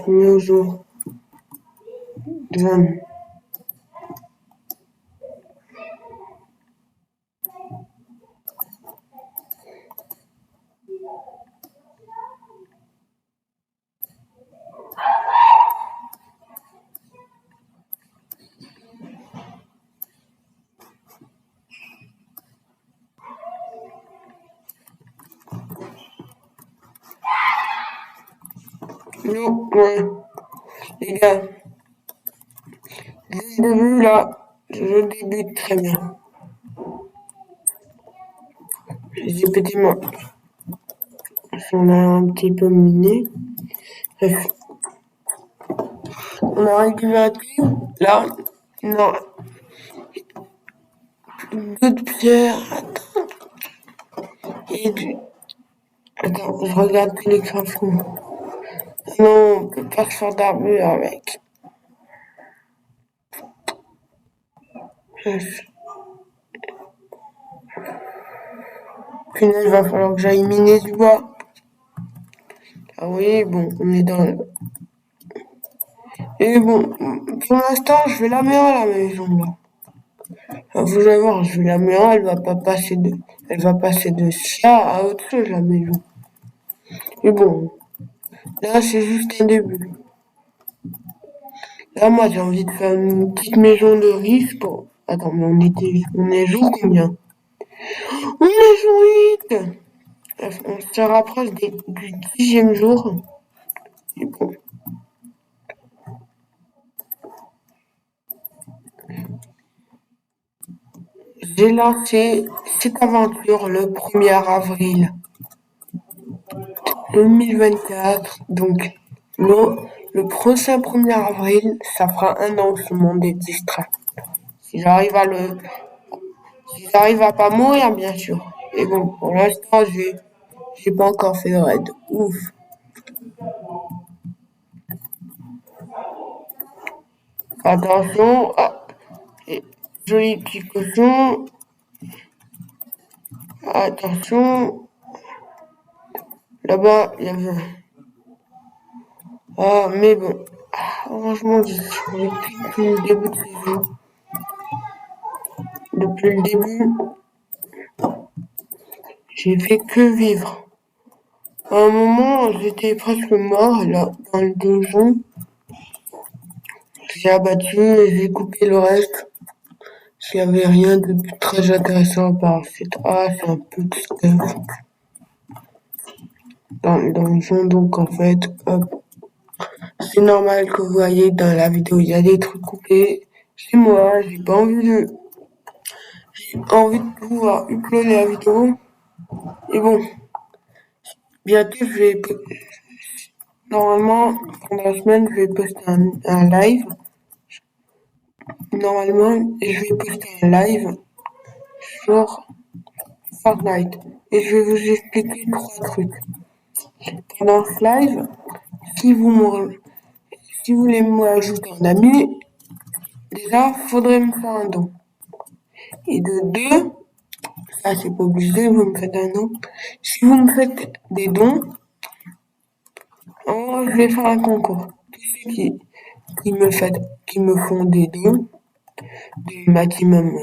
Mis au jour. Jeanne. Non, ouais. Les gars, dès le début, là, je débute très bien. J'ai petit moi. On a un petit peu miné. Bref, on a récupéré tout. Là, non, d'autres pierres. Et du... Attends, je regarde tous les graphismes. Non, on peut pas faire d'armure avec. Bref. Punaise, il va falloir que j'aille miner du bois. Ah oui, bon, on est dans le... Et bon, pour l'instant, je vais l'améliorer la maison, là. Vous allez voir, je vais l'améliorer, elle va passer de ça à autre chose, la maison. Et bon, là, c'est juste un début. Là, moi, j'ai envie de faire une petite maison de riche pour... Attends, mais on est jour combien? On est jour 8! On se rapproche du 10e jour. Et bon. J'ai lancé cette aventure le 1er avril 2024. Donc, le prochain 1er avril, ça fera un an que le monde est distrait. Si j'arrive à pas mourir, bien sûr. Et bon, pour l'instant, j'ai pas encore fait de raid. Ouf. Attention. Ah, joli petit cochon. Attention. Là-bas, il y avait... Ah, mais bon. Heureusement, j'ai depuis le début de saison. Depuis le début, j'ai fait que vivre. À un moment, j'étais presque mort, là, dans le donjon. J'ai abattu et j'ai coupé le reste. S'il n'y avait rien de très intéressant par cette... Ah, c'est un peu de stuff dans le donjon, donc en fait, hop. C'est normal que vous voyez dans la vidéo, il y a des trucs coupés. C'est moi, j'ai pas envie de pouvoir uploader la vidéo. Et bon, bientôt je vais... Normalement, pendant la semaine, je vais poster un live. Normalement, je vais poster un live sur Fortnite. Et je vais vous expliquer 3 trucs. Pendant ce live, si vous voulez m'ajouter en ami, déjà, faudrait me faire un don. Et de 2, ça c'est pas obligé, vous me faites un don. Si vous me faites des dons, je vais faire un concours. Tous ceux qui me font des dons, de maximum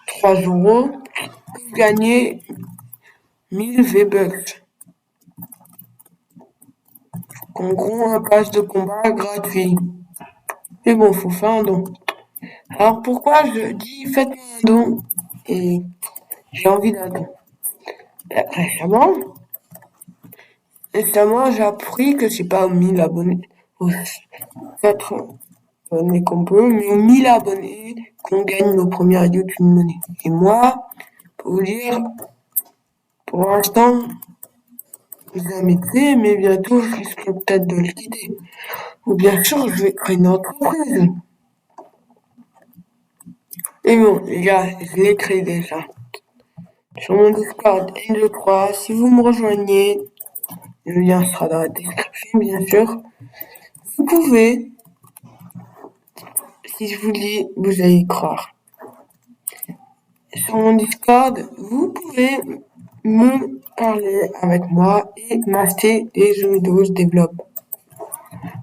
3 € peuvent gagner 1000 V-Bucks. En gros, un pass de combat gratuit. Mais bon, faut faire un don. Alors pourquoi je dis faites-moi un don et j'ai envie d'un don? Récemment, j'ai appris que c'est pas aux 1000 abonnés, aux 4 abonnés qu'on peut, mais aux 1000 abonnés qu'on gagne nos premières YouTube Money. Et moi, pour vous dire, pour l'instant, vous avez fait, mais bientôt je risque peut-être de le quitter. Ou bien sûr, je vais créer une entreprise. Et bon, les gars, je l'ai créé déjà. Sur mon Discord N23, si vous me rejoignez, le lien sera dans la description, bien sûr. Vous pouvez, si je vous dis, vous allez y croire. Sur mon Discord, vous pouvez me parler avec moi et m'acheter des jeux vidéo que je développe.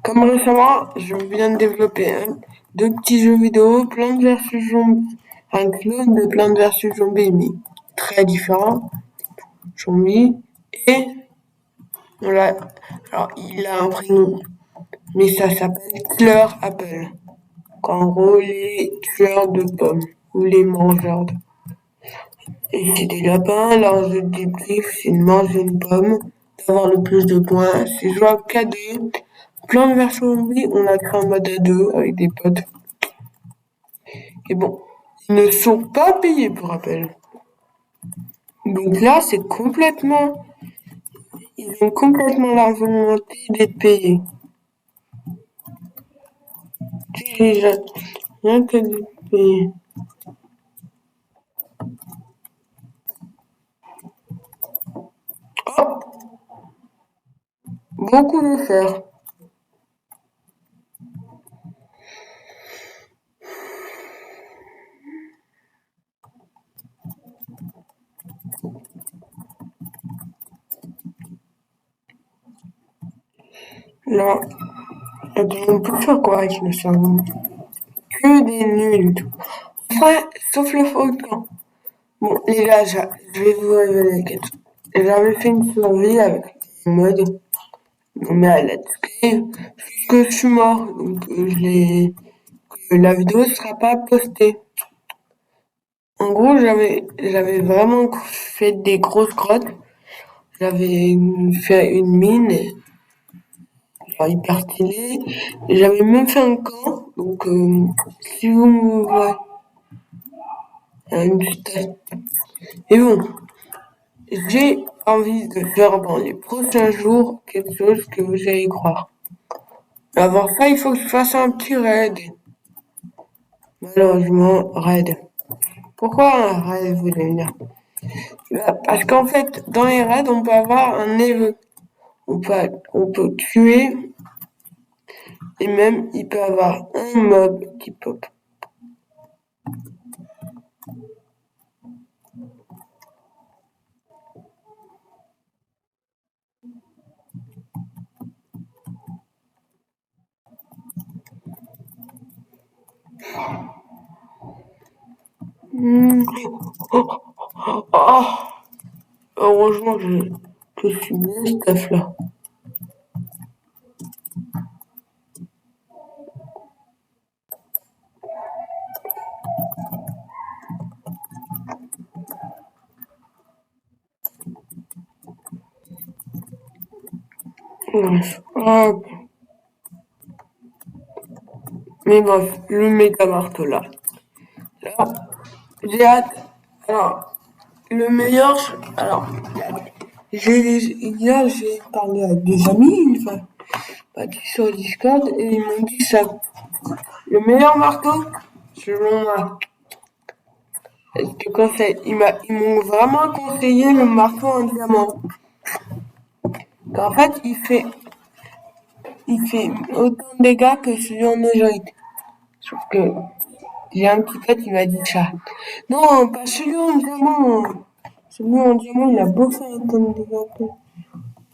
Comme récemment, je viens de développer deux petits jeux vidéo, Plants vs Zombies, un clone de Plants vs Zombies, mais très différent, Zombie, et voilà, alors il a un prénom, mais ça s'appelle Killer Apple. En gros, les tueurs de pommes, ou les mangeurs de. Et c'est des lapins, leur jeu de débrief, c'est de manger une pomme, d'avoir le plus de points, c'est jouable qu'à deux. Plants vs Zombies, on l'a créé en mode à deux avec des potes. Et bon, ils ne sont pas payés pour rappel. Donc là, c'est complètement, ils ont complètement la volonté d'être payés. Déjà, rien que d'être payés. Oh, beaucoup de faire. Là, on peut faire quoi avec le cerveau? Que des nuls. Enfin, sauf le volcan. Bon, les gars, je vais vous révéler quelque chose. J'avais fait une survie avec un mode, mais à let's play, que je suis mort, donc la vidéo sera pas postée. En gros, j'avais vraiment fait des grosses grottes. J'avais fait une mine, genre hyper stylée. Et j'avais même fait un camp. Donc, si vous me voyez, une petite. Et bon, j'ai envie de faire dans les prochains jours quelque chose que vous allez croire. Mais avant ça, il faut que je fasse un petit raid. Malheureusement, raid. Pourquoi un raid, vous allez me dire? Bah, parce qu'en fait, dans les raids, on peut avoir un event. On peut tuer et même il peut avoir un mob qui pop. Oh, heureusement que je suis bien stuff là. Bref. Hop. Mais bref, le méga marteau là. Là, j'ai hâte. Alors, le meilleur, alors, hier, j'ai parlé avec des amis, enfin, pas dit sur Discord, et ils m'ont dit ça. Le meilleur marteau, selon moi, je te conseille, ils m'ont vraiment conseillé le marteau en diamant. En fait, il fait autant de dégâts que celui en négérite. Sauf que j'ai un petit pote, il m'a dit ça. Non, pas celui en diamant. Celui en diamant, il a beau faire autant de dégâts que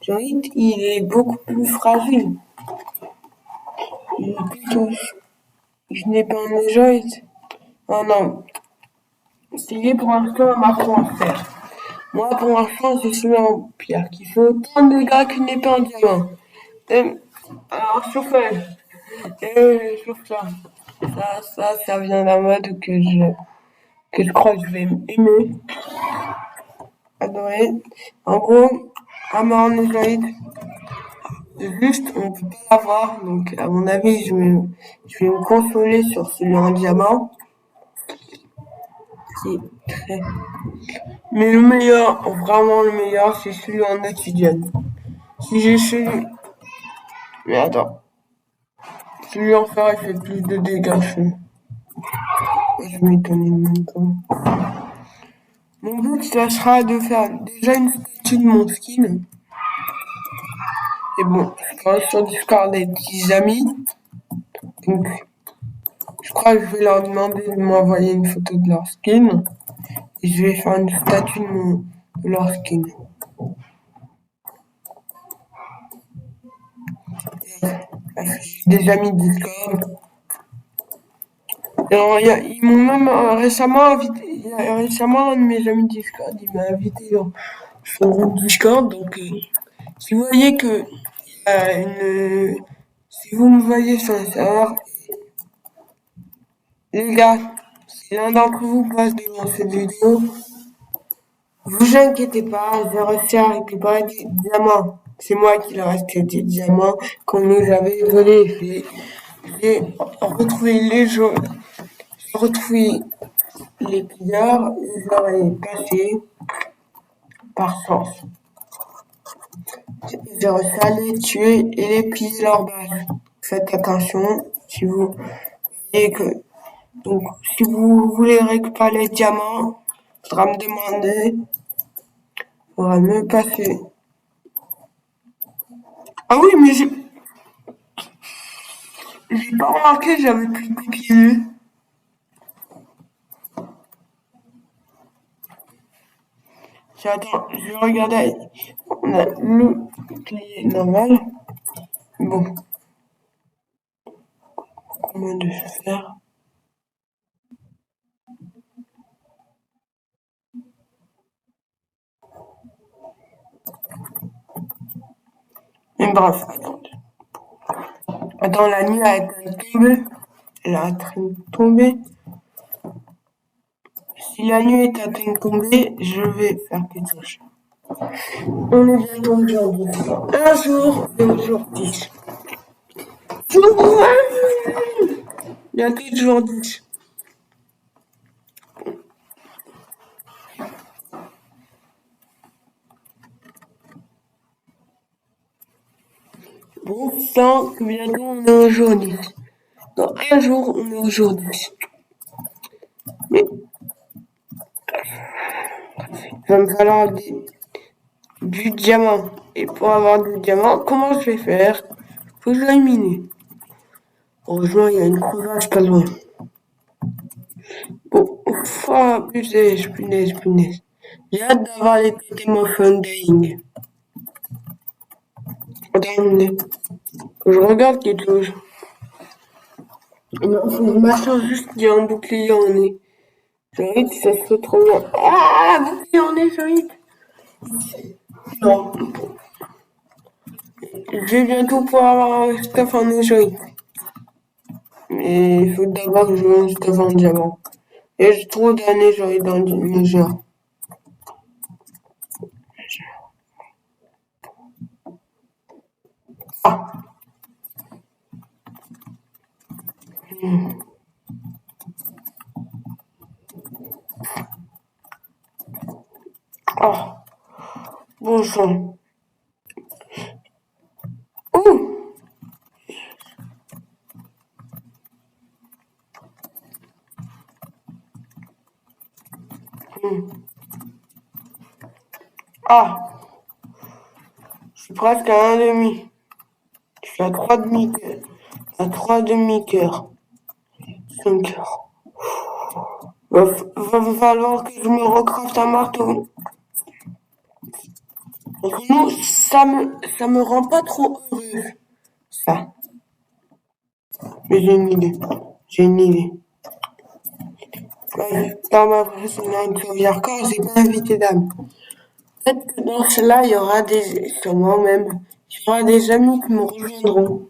négérite, il est beaucoup plus fragile. Il est plutôt. Je n'ai pas en négérite. Oh non. Essayez pour l'instant un marteau en fer. Moi, pour l'instant, c'est celui en pierre qui fait autant de dégâts qu'une épée en diamant. Alors, chauffage. Sauf ça. Ça vient d'un mode que je crois que je vais aimer. Adorer. En gros, armor en négérite. Juste, on peut pas l'avoir. Donc, à mon avis, je vais me consoler sur celui en diamant. Qui est très. Mais le meilleur, vraiment le meilleur, c'est celui en obsidienne. Si j'ai celui. Mais attends. Celui en fer, il fait plus de dégâts. Je m'étonne même pas. Mon but, ça sera de faire déjà une statue de mon skin. Et bon, je parle sur Discord des petits amis. Donc, je crois que je vais leur demander de m'envoyer une photo de leur skin. Et je vais faire une statue de leur skin. Parce que j'ai des amis Discord. Alors, ils m'ont même récemment invité, récemment, un de mes amis Discord, il m'a invité dans son groupe Discord. Donc, si vous voyez que si vous me voyez sur le serveur, les gars, si l'un d'entre vous passe devant cette vidéo, vous inquiétez pas, je vais réussir à récupérer des diamants. C'est moi qui leur resté des diamants qu'on nous avait volés. J'ai retrouvé les jaunes, j'ai retrouvé les pillards, je leur ai cassé par chance. J'ai réussi à les tuer et les piller leur base. Faites attention si vous voyez que. Donc, si vous voulez récupérer les diamants, il faudra me demander, il faudra me passer. Ah oui, mais j'ai pas remarqué, j'avais plus de bouclier. Attends, je vais regarder. On a le bouclier normal. Bon, comment de faire? Mais bref, attendez. Attends, la nuit a été tombée. Elle a train de tomber. Si la nuit est en train de tomber, je vais faire quelque chose. On est bientôt aujourd'hui. Un jour et aujourd'hui. Jour 1. Bientôt jour 10. Bon sang que bientôt on est aujourd'hui. Dans un jour, on est aujourd'hui. Mais il va me falloir du diamant. Et pour avoir du diamant, comment je vais faire? Faut que je l'aille miner. Heureusement, il y a une crevasse pas loin. Bon, punaise. J'ai hâte d'avoir les totems of undying. Attendez, je regarde quelque chose. Non, faut que je m'assure juste qu'il y a un bouclier en nez. J'arrête, ça se fait trop bien. Ah, bouclier en nez, j'arrête. Non. Je vais bientôt pouvoir avoir un stuff en nez, j'arrête. Mais il faut d'abord que je mange un stuff en diamant. Et j'ai trop d'années, j'arrête dans le jeu. Ah. Ah. Bon sang. Ouh. Ah. Je suis presque à un demi. Je suis à 3 demi-cœurs. À 3 demi-cœurs. 5 heures. Va falloir que je me recraft un marteau. Non, ça me rend pas trop heureux, ça. Mais j'ai une idée. Ouais, dans ma précédente sauvegarde, j'ai pas invité d'âme. Peut-être que dans cela, il y aura sûrement même, il y aura des amis qui me rejoindront.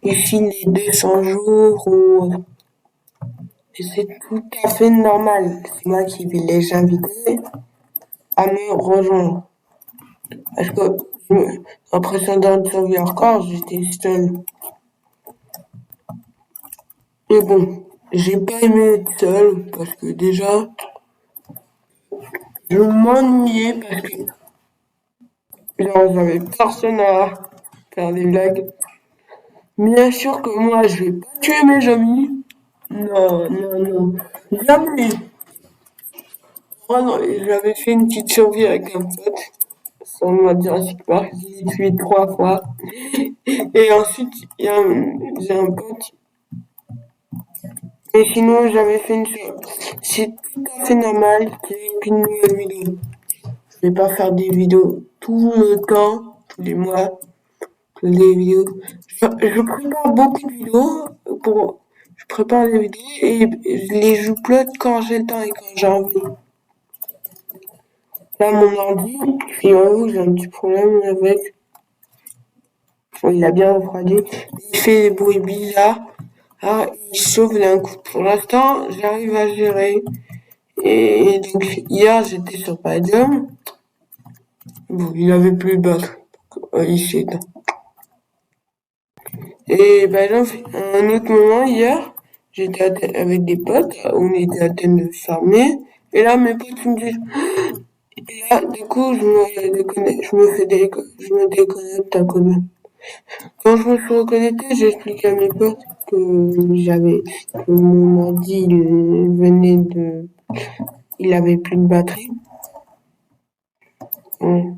Ici, les 200 jours ou, et c'est tout à fait normal. C'est moi qui vais les inviter à me rejoindre. Parce que en précédente sauvegarde, j'étais seul. Mais bon, j'ai pas aimé être seul parce que déjà, je m'ennuyais parce que genre, j'avais personne à faire des blagues. Bien sûr que moi, je vais pas tuer mes amis. Non. Jamais. Oh non, j'avais fait une petite survie avec un pote. Sur le mode Jurassic Park, je l'ai tué 3 fois. Et ensuite, j'ai un pote. Et sinon, j'avais fait une survie. C'est tout à fait normal qu'il y ait qu'une nouvelle vidéo. Je vais pas faire des vidéos tout le temps, tous les mois, les vidéos. Je prépare beaucoup de vidéos pour, je prépare les vidéos et je les upload quand j'ai le temps et quand j'ai envie. Là, mon ordi, figurez-vous, j'ai un petit problème avec. Il a bien refroidi. Il fait des bruits bizarres. Ah, il chauffe d'un coup. Pour l'instant, j'arrive à gérer. Et donc, hier, j'étais sur Padium. Bon, il avait plus de batterie. Il s'est éteint. Et par exemple, à un autre moment, hier, j'étais avec des potes. On était à Athènes de fermer. Et là, mes potes me disent, et là, du coup, je me déconnecte à cause. Quand je me suis reconnecté, j'ai expliqué à mes potes que mon ordi, il avait plus de batterie. Ouais.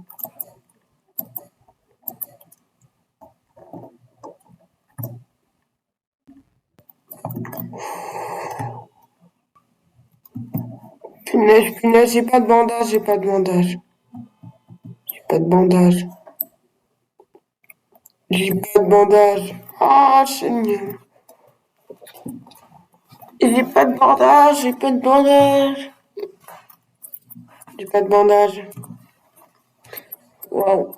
Punaise, j'ai pas de bandage, j'ai pas de bandage. J'ai pas de bandage. J'ai pas de bandage. Ah, Seigneur. J'ai pas de bandage, j'ai pas de bandage. J'ai pas de bandage. Waouh.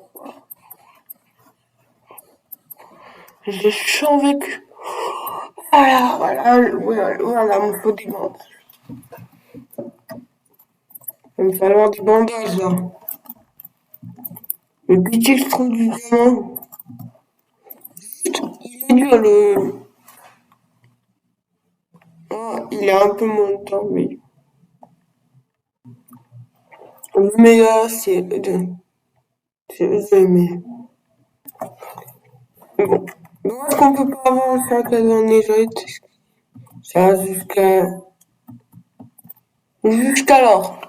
J'ai survécu. Voilà, il me faut des bandages. Il va me falloir des bandages, là. Le petit que je trouve du diamant. Il est dur, le. Ah, il a un peu moins de temps, mais. Le meilleur, c'est mais. Bon. Donc, est-ce qu'on peut pas avoir un sac à dos neigette? Ça, jusqu'alors.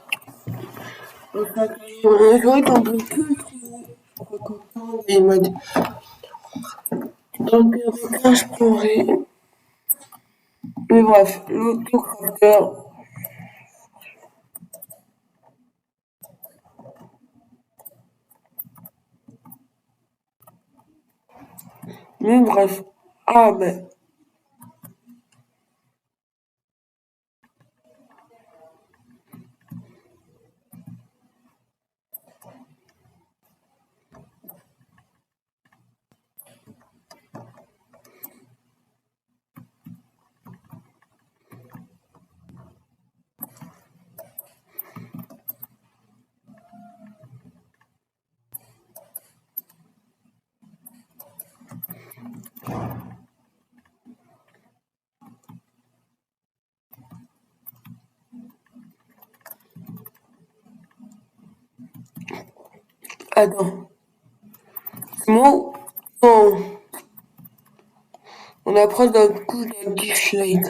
Le sac à dos neigette, on peut que le trouver. Il m'a dit. Dans le pire des cas, je pourrais. Mais bref, l'autocrafter. Mais bref. Ah ben. Attends. Moi, on approche d'un coup de dislike.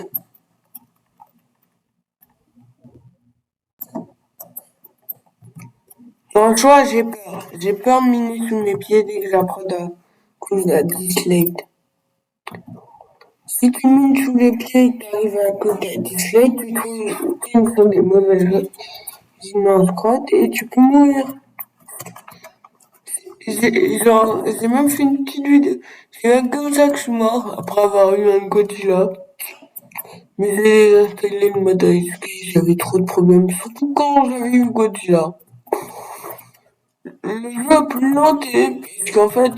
En choix, j'ai peur. J'ai peur de miner sous mes pieds dès que j'approche d'un coup de dislike. Si tu mines sous les pieds et que tu arrives à un coup de dislike, tu trouves qu'ils font des mauvaises images crottes et tu peux mourir. J'ai même fait une petite vidéo. C'est même comme ça que je suis mort après avoir eu un Godzilla. Mais j'ai installé le mode risque, j'avais trop de problèmes, surtout quand j'avais eu Godzilla. Le jeu a planté, puisqu'en fait,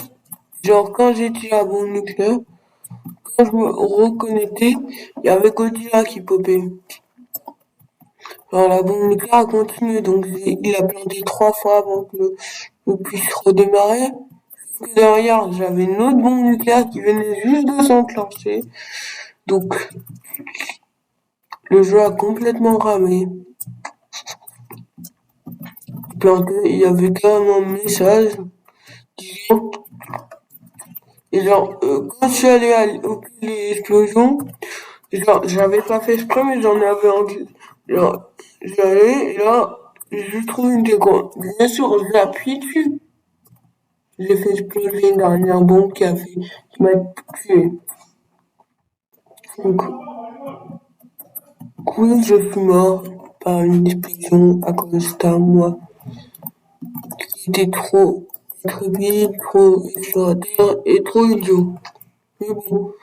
genre quand j'étais à bombe nucléaire, quand je me reconnectais, il y avait Godzilla qui popait. Alors la bombe nucléaire a continué, donc il a planté 3 fois avant que je puisse redémarrer. Et derrière, j'avais une autre bombe nucléaire qui venait juste de s'enclencher. Donc, le jeu a complètement ramé. Planté, il y avait carrément un message disant. Et genre, quand je suis allé au pied de l'explosion, genre, j'avais pas fait exprès, mais j'en avais envie. Genre, j'allais, et là, je trouve une déco. Bien sûr, j'ai appuyé dessus. J'ai fait exploser une dernière bombe qui m'a tué. Donc, oui, je suis mort par une explosion à cause d'un moi qui était trop intrépide, trop explorateur et trop idiot. Mais bon,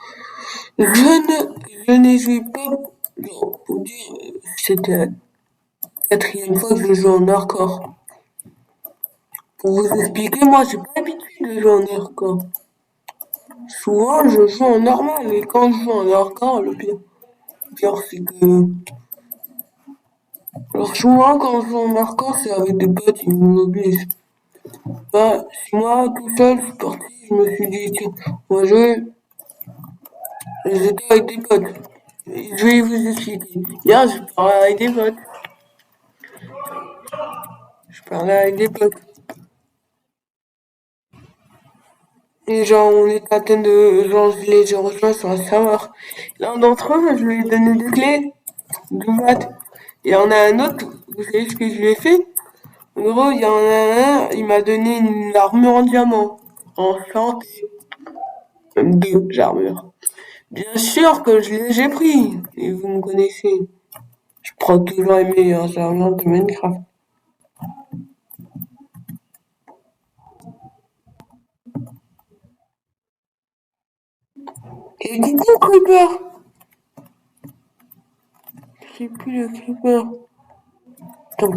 je n'ai joué pas, genre, pour dire, c'était la quatrième fois que je joue en hardcore. Pour vous expliquer, moi, j'ai pas l'habitude de jouer en hardcore. Souvent, je joue en normal, et quand je joue en hardcore, le pire, c'est que, alors souvent, quand je joue en hardcore, c'est avec des potes, ils m'obligent. Bah, si moi, tout seul, je suis parti, je me suis dit, tiens, on va jouer, j'étais avec des potes. Je vais vous expliquer. Hier, je parlais avec des potes. Je parlais avec des potes. Et genre, on était à train de, genre, je les ai rejoints sur un serveur. L'un d'entre eux, je lui ai donné des clés du mat. Il y en a un autre, vous savez ce que je lui ai fait? En gros, il y en a un, il m'a donné une armure en diamant. Enchanté. Même deux armures. Bien sûr que je les ai pris. Et vous me connaissez. Je prends toujours les meilleures armures de Minecraft. Et coucou, Creeper! C'est plus le Creeper. Attends.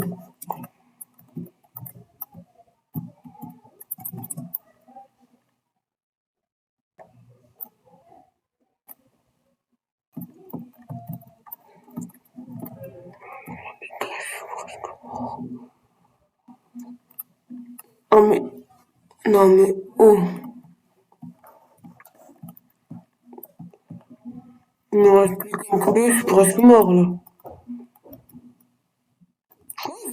Oh mais, non mais, oh. Il me reste plus qu'un poulet, je suis presque mort là.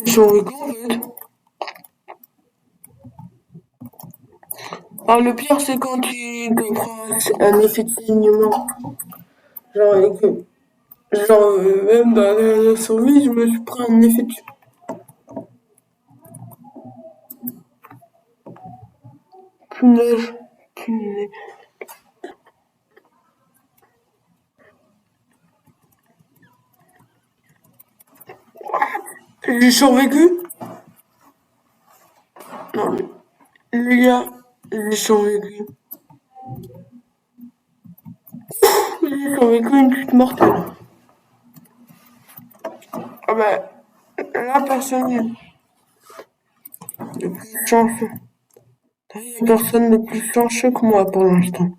J'ai survécu en fait. Alors le pire c'est quand tu te prends un effet de saignement. Genre, même dans la survie, je me suis pris un effet de punaise. Punaise. J'ai survécu? Non mais, les gars, j'ai survécu. J'ai survécu une chute mortelle. Ah bah, la personne le plus chanceux. Il y a personne de plus chanceux que moi pour l'instant.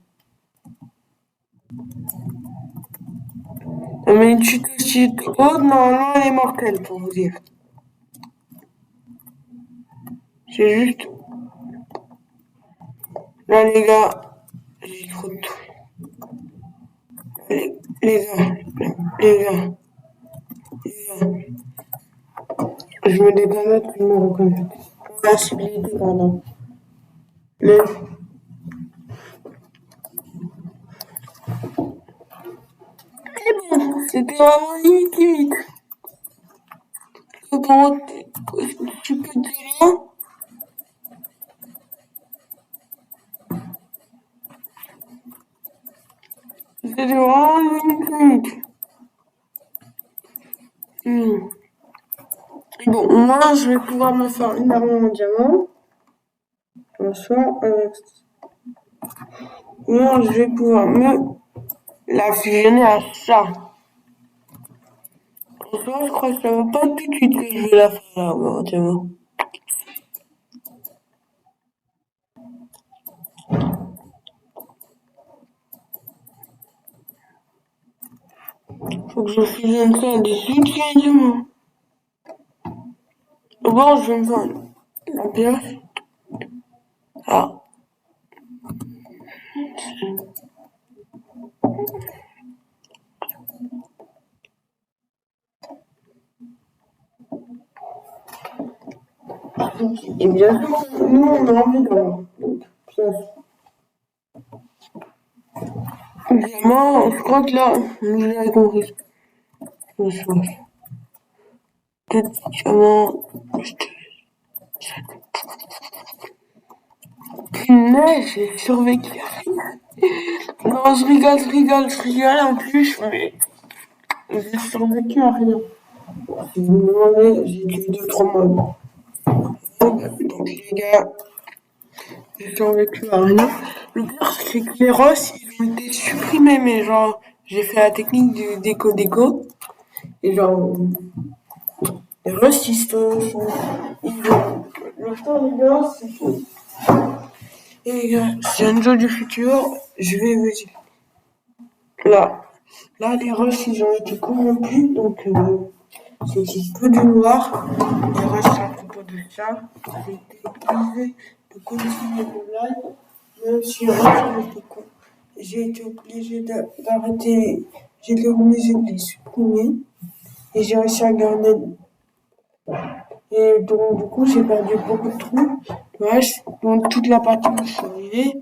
Mais une chute aussi haute, normalement, elle est mortelle, pour vous dire. C'est juste, là, les gars, j'ai trop de tout. Les gars, les gars, les gars, je me déconnecte, je me reconnecte. Invincibilité, pardon. Les... Mais bon, c'était vraiment limite, limite. Comment tu peux dire rien? C'était vraiment limite, limite. Bon, moi, je vais pouvoir me faire une arme en diamant. Bonsoir, avec... Moi, je vais pouvoir me la fusionner à ça. Bonsoir, je crois que ça va pas tout de suite que je vais la faire l'arme en diamant. Faut que je fusionne ça à des outils en diamant. D'abord, je vais me faire la pièce. Ah. Et bien sûr, nous, on a envie d'avoir. Donc, pièce. Diamant, je crois que là, vous avez compris. Bonsoir. Peut-être diamant. Punaise, j'ai survécu. Non, je rigole en plus, mais j'ai survécu à rien. Si vous me demandez, j'ai tué deux, trois mobs. Donc les gars, j'ai survécu à rien. Le pire, c'est que les Ross, ils ont été supprimés, mais genre, j'ai fait la technique du déco-déco. Et genre, les Ross, le temps, les gars, c'est fou. Et les gars, c'est un jeu du futur, je vais vous dire. Là, là, les Ross, ils ont été corrompus, donc c'est que du noir. Les Ross, c'est à propos de ça. J'ai été obligé de continuer le live, même si j'ai été obligé d'arrêter, j'ai été obligé de les supprimer. Et j'ai réussi à garder. Et donc, du coup, j'ai perdu beaucoup de trous. Ouais, donc, toute la partie où je suis arrivé,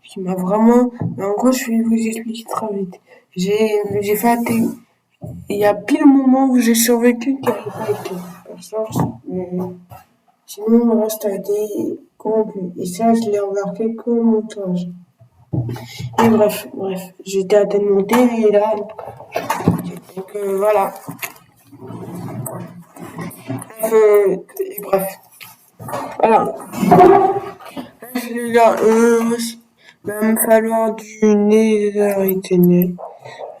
qui m'a vraiment. Mais en gros, je vais vous expliquer très vite. J'ai fait un il y a pile le moment où j'ai survécu qui n'avait pas été par chance. Mais sinon, le reste a été corrompu. Et ça, je l'ai remarqué qu'au montage. Et bref, j'étais à tête montée et là. Donc voilà. Et bref. Voilà. Les gars, il va me falloir du nether éternel.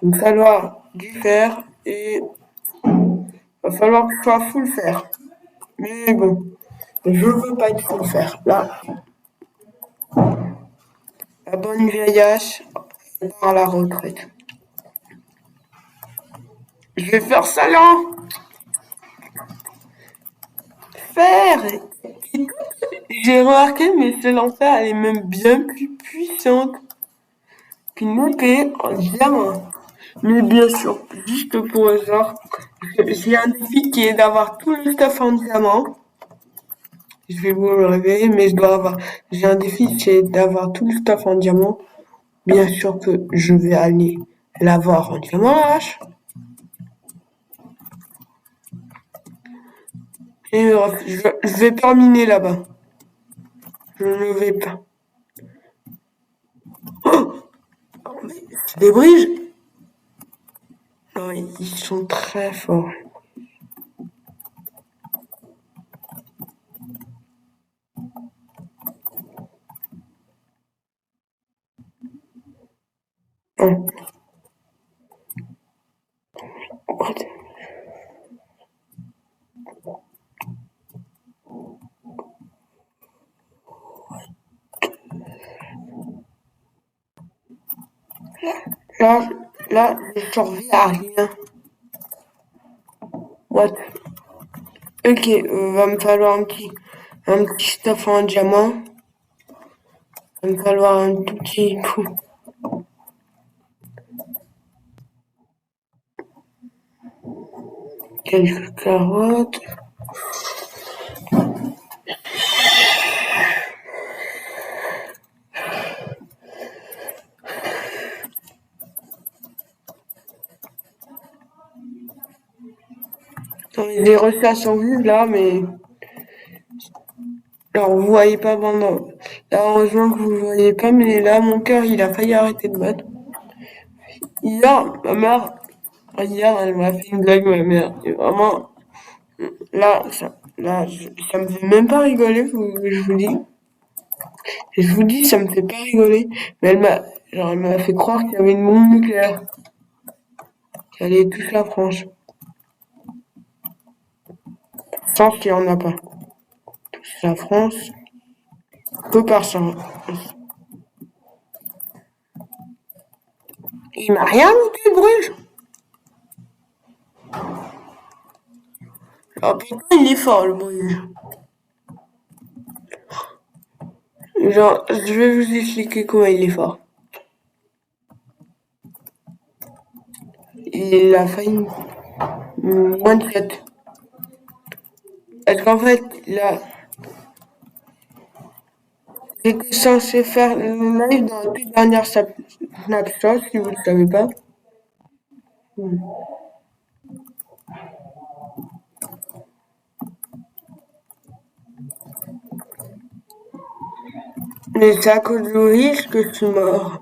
Il va me falloir du fer et il va falloir que je sois full fer. Mais bon, je veux pas être full fer. Là, la bonne vieille hache part à la retraite. Je vais faire ça là. Fer. J'ai remarqué, mais celle en fer, elle est même bien plus puissante qu'une épée en diamant. Mais bien sûr, juste pour genre, j'ai un défi qui est d'avoir tout le stuff en diamant. Je vais vous le révéler, mais j'ai un défi qui est d'avoir tout le stuff en diamant. Bien sûr que je vais aller l'avoir en diamant, la hache. Et je vais terminer là-bas. Je ne vais pas. Oh! C'est des briges? Non, ils sont très forts. Oh. Là, là, je survis à rien. What? Ok, va me falloir un petit stuff en diamant. Va me falloir un tout petit coup. Quelques carottes. J'ai reçu à survivre là, mais alors vous voyez pas pendant. Là, heureusement que vous voyez pas, mais là, mon cœur, il a failli arrêter de battre. Hier, ma mère, hier, elle m'a fait une blague, ma mère. Et vraiment, ça me fait même pas rigoler, je vous dis. Je vous dis, ça me fait pas rigoler. Mais elle m'a fait croire qu'il y avait une bombe nucléaire qui allait toucher la France. Sauf qu'il y en a pas. Toucher la France, que par ça. Il m'a rien dit de Bruges. Ah putain, il est fort, le Bruges. Genre, je vais vous expliquer comment il est fort. Il a failli moins de 7. Parce qu'en fait, là, j'étais censé faire le live dans la toute dernière snapshot, si vous ne le savez pas. Mais c'est à cause du risque que je suis mort.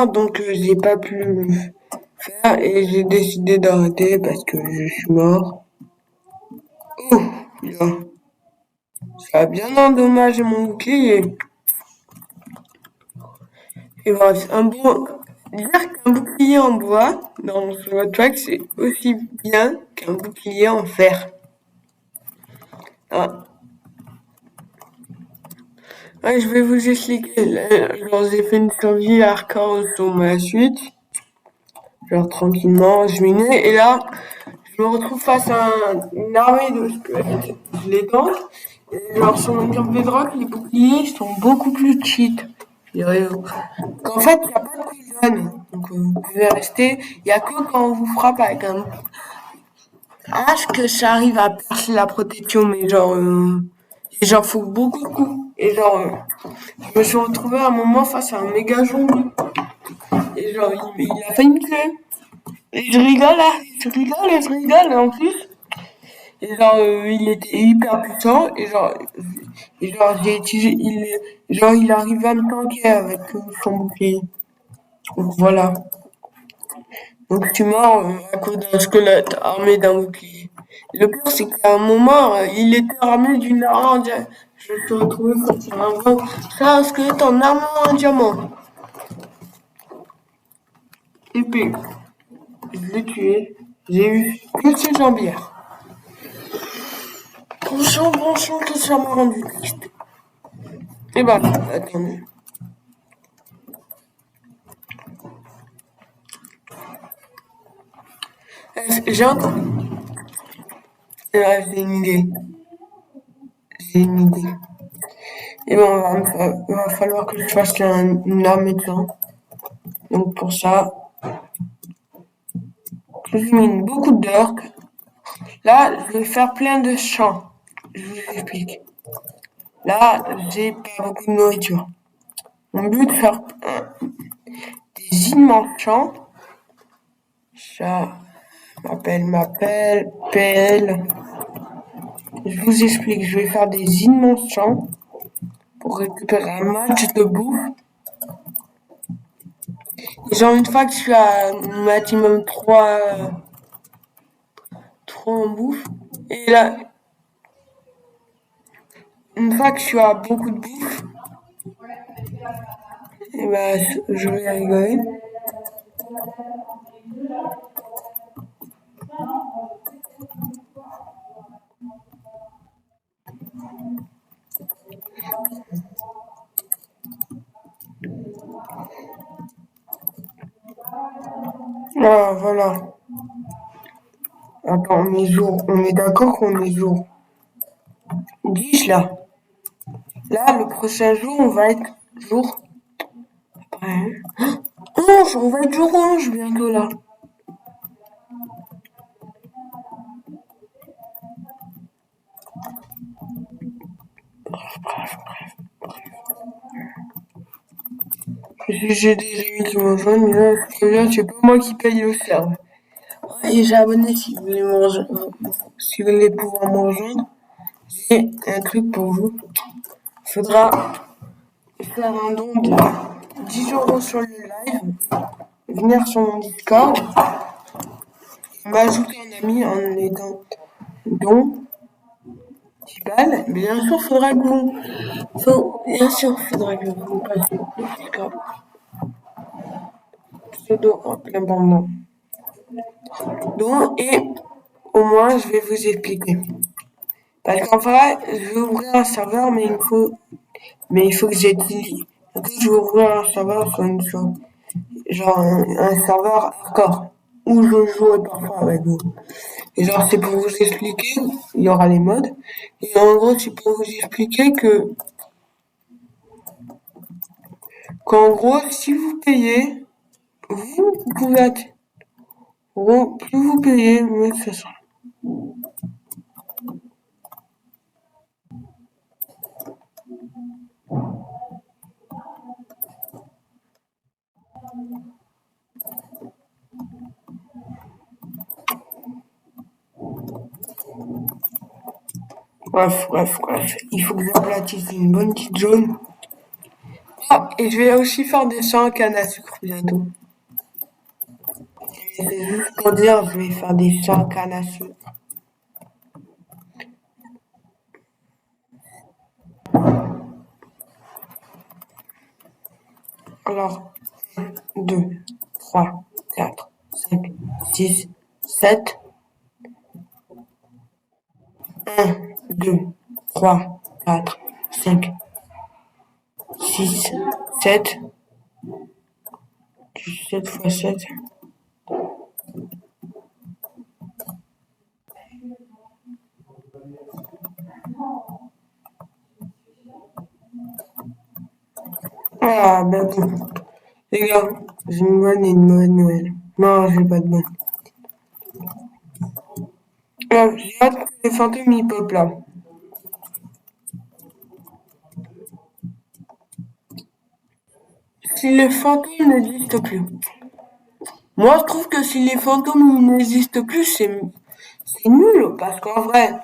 Donc j'ai pas pu le faire et j'ai décidé d'arrêter parce que je suis mort. Oh, là. Ça a bien endommagé mon bouclier. Et bref, dire qu'un bouclier en bois dans votre track, c'est aussi bien qu'un bouclier en fer. Ah. Ouais, je vais vous expliquer. Genre, j'ai fait une survie hardcore sur ma suite. Genre, tranquillement, je minais. Et là, je me retrouve face à une armée de squelettes. Je les tente. Et genre, sur mon game Bedrock, les boucliers sont beaucoup plus cheat. Qu'en fait, il n'y a pas de cooldown. Donc, vous pouvez rester. Il n'y a que quand on vous frappe avec un hache que ça arrive à percer la protection. Mais genre, faut beaucoup de coups. Et genre, je me suis retrouvé à un moment face à un méga zombie. Et genre, il a failli me tuer. Et je rigole, là. Je rigole et je rigole. Et en plus, et genre, il était hyper puissant. Et genre j'ai utilisé. Il arrive à me tanker avec son bouclier. Donc voilà. Donc je suis mort à cause d'un squelette armé d'un bouclier. Le pire, c'est qu'à un moment, il était armé d'une arme en diamant. Je me suis retrouvé face à un grand. Ça, un squelette en arme en diamant. Épée. Je l'ai tué. J'ai eu que ses jambières. Bon sang, que ça m'a rendu triste. Et bah, attendez. J'ai encore. J'ai une idée. J'ai une idée. Et ben, il va falloir que je fasse une armée de gens. Donc pour ça, je mine beaucoup d'orques. Là, je vais faire plein de champs. Je vous explique. Là, j'ai pas beaucoup de nourriture. Mon but, de faire des immenses champs. Ça m'appelle, PL. Je vous explique, je vais faire des immenses champs pour récupérer un match de bouffe. Et genre, une fois que je suis à maximum 3 en bouffe, et là, une fois que je suis à beaucoup de bouffe, et ben, je vais rigoler. Ah, voilà. Attends, on est d'accord qu'on est jour 10 là. Là, le prochain jour, on va être jour. Ouais. 11, on va être jour 11 bientôt là. J'ai des amis qui me rejoignent, mais là, c'est pas moi qui paye le serve. Et j'ai abonné si vous voulez si vous voulez pouvoir me rejoindre. J'ai un truc pour vous. Il faudra faire un don de 10 € sur le live, venir sur mon Discord, m'ajouter un ami en aidant don 10 balles. Bien sûr, faudra que vous passiez le Discord. Pseudo indépendant. Donc, et au moins, je vais vous expliquer. Parce qu'en vrai, je vais ouvrir un serveur, mais il faut que j'utilise. Donc, je vais ouvrir un serveur genre un serveur hardcore, où je jouerai parfois avec vous. Et genre, c'est pour vous expliquer, il y aura les modes. Et en gros, c'est pour vous expliquer qu'en gros, si vous payez, vous pouvez être. Bon, plus vous payez, mieux ça sera. Bref. Il faut que j'aplatisse une bonne petite jaune. Ah, et je vais aussi faire des champs à canne à sucre bientôt. C'est juste pour dire, je vais faire des champs à canne à sucre. Alors, 2, 3, 4, 5, 6, 7. 1, 2, 3, 4, 5, 6, 7. 7 fois 7. Ah, ben bon. Les gars, j'ai une bonne et une mauvaise nouvelle. Non, j'ai pas de bonne. J'ai hâte que les fantômes y pop là. Si les fantômes n'existent plus. Moi, je trouve que si les fantômes n'existent plus, c'est nul. Parce qu'en vrai,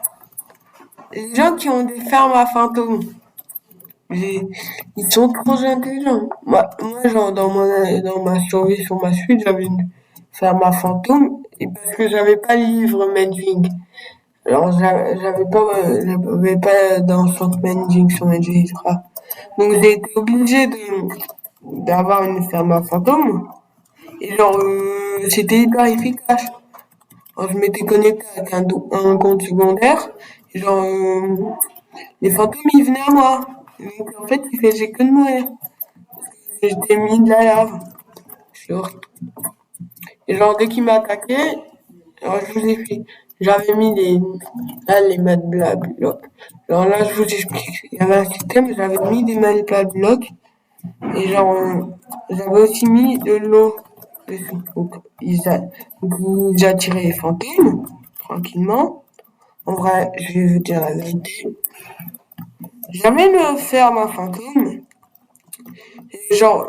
les gens qui ont des fermes à fantômes, ils sont trop intelligents. Moi genre, dans ma survie sur ma suite, j'avais une ferme à fantômes. Et parce que j'avais pas le livre Mending. Alors, j'avais pas d'enfant Mending sur Mending, je crois. Donc, j'ai été obligée d'avoir une ferme à fantômes. Et genre, c'était hyper efficace. Alors, je m'étais connecté avec un compte secondaire. Et genre, les fantômes, ils venaient à moi. Donc, en fait, ils faisaient que de mourir. J'étais mis de la lave. Genre, et genre, dès qu'ils m'attaquaient, alors, je vous explique. J'avais mis les mad blocs. Alors là, je vous explique. Il y avait un système, j'avais mis des mad blocs. Et genre, j'avais aussi mis de l'eau dessus. Donc, ils attiraient les fantômes, tranquillement. En vrai, je vais vous dire la vérité. J'avais le ferme à fantôme. Et genre,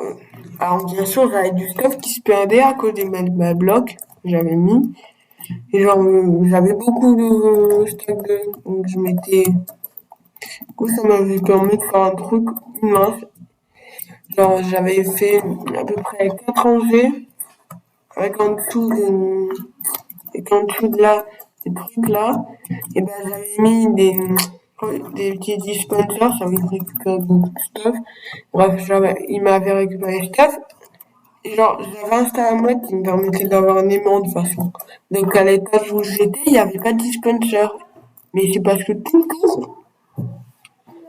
alors bien sûr, j'avais du stuff qui se perdait à cause des mad blocs que j'avais mis. Et genre, j'avais beaucoup de stock donc je m'étais. Du coup, ça m'avait permis de faire un truc immense. Genre, j'avais fait à peu près 4 rangées avec en dessous de là, ces trucs-là. Et ben, j'avais mis des petits dispensers, ça avait récupéré beaucoup de stuff. Bref, il m'avait récupéré le stuff. Et genre, j'avais installé un mode qui me permettait d'avoir un aimant de façon. Donc, à l'étage où j'étais, il n'y avait pas de dispenser. Mais c'est parce que tout le tour,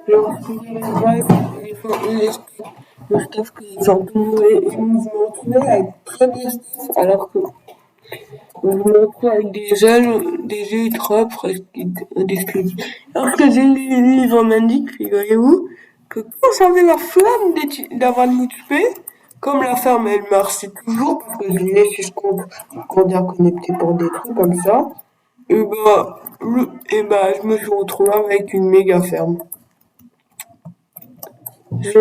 genre, le stuff que les gens et je me retrouvais avec très bien stuff, alors que je me retrouvais avec des ailes propres, des squelettes. Alors que j'ai lu les livres m'indiquent, figurez-vous, que quand j'avais la flamme d'avoir de l'XP, comme la ferme elle marchait toujours, parce que je l'ai laissé ce compte connecté pour des trucs comme ça, et bah, je me suis retrouvé avec une méga ferme. Du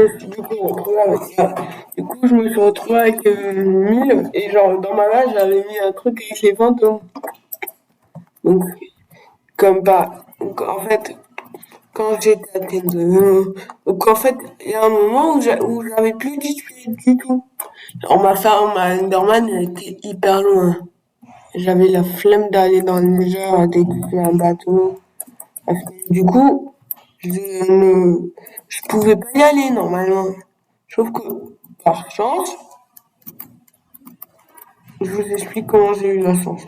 coup, je me suis retrouvé avec 1000 et genre dans ma base, j'avais mis un truc avec les fantômes. Donc, comme pas. Donc, en fait, quand j'étais atteinte donc, en fait, il y a un moment où j'avais plus d'XP du tout. Alors, ma ferme à Enderman, elle était hyper loin. J'avais la flemme d'aller dans le désert à découvrir un bateau. Du coup, je pouvais pas y aller normalement. Sauf que, par chance, je vous explique comment j'ai eu la chance.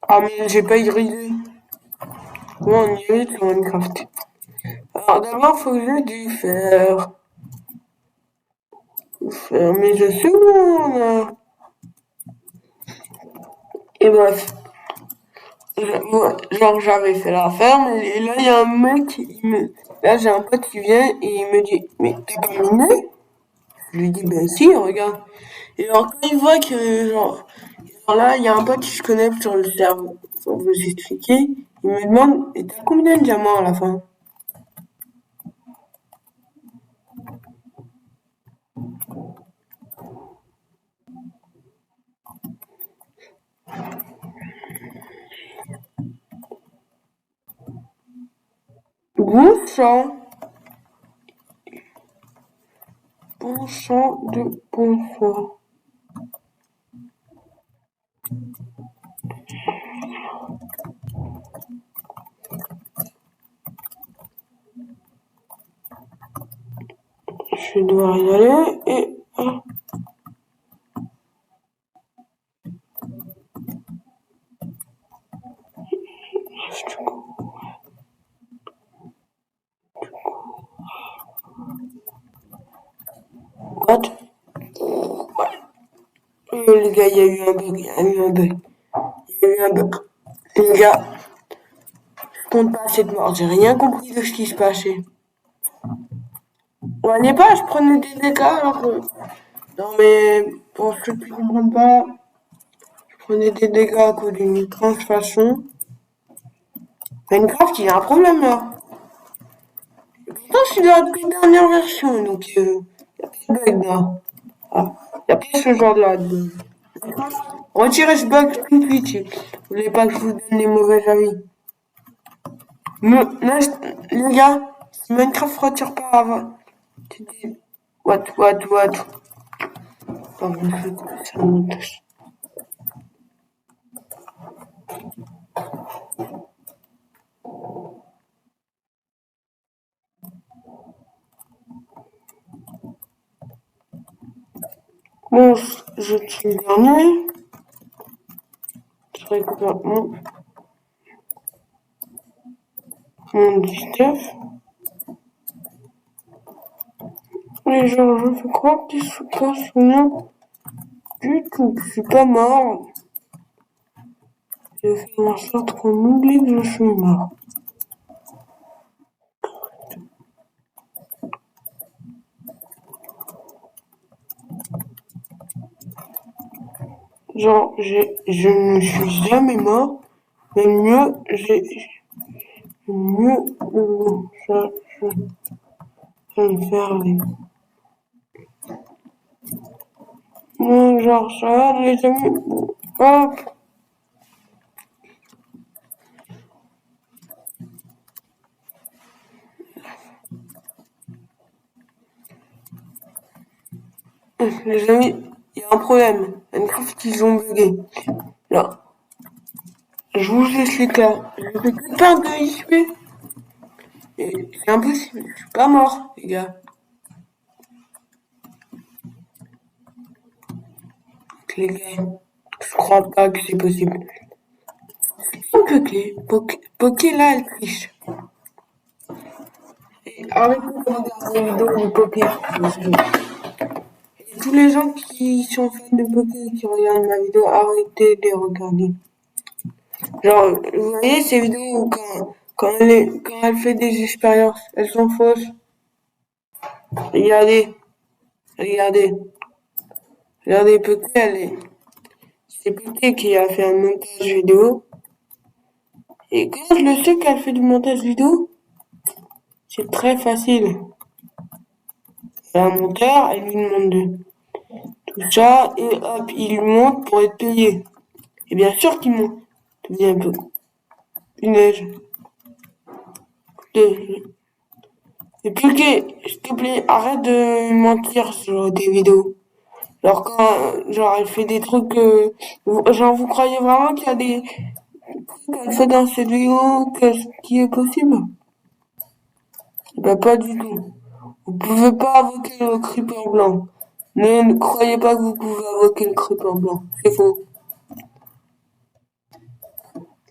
Ah, mais j'ai pas irrigué. Comment on irrigue sur Minecraft? Alors, d'abord, faut que je dise faire mes secondes. Et bref. Moi, genre, j'avais fait la ferme, et là, il y a un mec, là, j'ai un pote qui vient, et il me dit, mais t'as pas miné? Je lui dis, ben si, regarde. Et alors, quand il voit que, genre là, il y a un pote qui se connecte sur le serveur, pour vous expliquer, il me demande, et t'as combien de diamants à la fin? Bon sang, bon sang de bonsoir. Je dois y aller et... ah, what? Les gars, il y a eu un bug, il y a eu un bug, il y a eu un bug. Les gars, je compte pas cette mort, j'ai rien compris de ce qui se passait. On voyez pas, je prenais des dégâts alors que... Non mais, pour ceux qui comprennent pas, je prenais des dégâts à cause d'une étrange façon. Minecraft, il y a un problème là. Pourtant, c'est la toute dernière version, donc y a pas de bug là. Ah, y a pas ce genre là de bug. Retirez ce bug tout de suite. Vous voulez pas que je vous donne des mauvais avis. Là, les gars, si Minecraft retire pas avant. What? Pardon, ça monte. Bon, je tue le dernier. Je récupère mon 19. Et genre, je fais croire qu'il se passe rien du tout. Je suis pas mort. Je fais en sorte qu'on oublie que je suis mort. Genre, je ne suis jamais mort. Mais mieux, mieux, je vais me faire les... Non, genre, ça, les amis. Hop. Les amis, il y a un problème. Minecraft, ils ont bugué. Là, je vous explique là. Je fais que perdre de XP. Et c'est impossible. Je suis pas mort, les gars. Les gars, je crois pas que c'est possible. On peut cliquer. Poké là, elle triche. Et arrêtez de regarder les vidéos de Poké. Et tous les gens qui sont fans de Poké et qui regardent ma vidéo, arrêtez de les regarder. Genre, vous voyez ces vidéos où quand elle fait des expériences, elles sont fausses. Regardez, Poké, c'est Poké qui a fait un montage vidéo. Et quand je le sais qu'elle fait du montage vidéo, c'est très facile. Elle a un monteur, elle lui demande de tout ça, et hop, il lui monte pour être payé. Et bien sûr qu'il monte. Tu dis un peu. Punaise. Et Poké, s'il te plaît, arrête de mentir sur tes vidéos. Genre quand, genre elle fait des trucs, genre vous croyez vraiment qu'il y a des trucs qu'elle fait dans cette vidéo qui est possible? Bah pas du tout. Vous pouvez pas invoquer le creeper blanc. Ne croyez pas que vous pouvez invoquer le creeper blanc. C'est faux.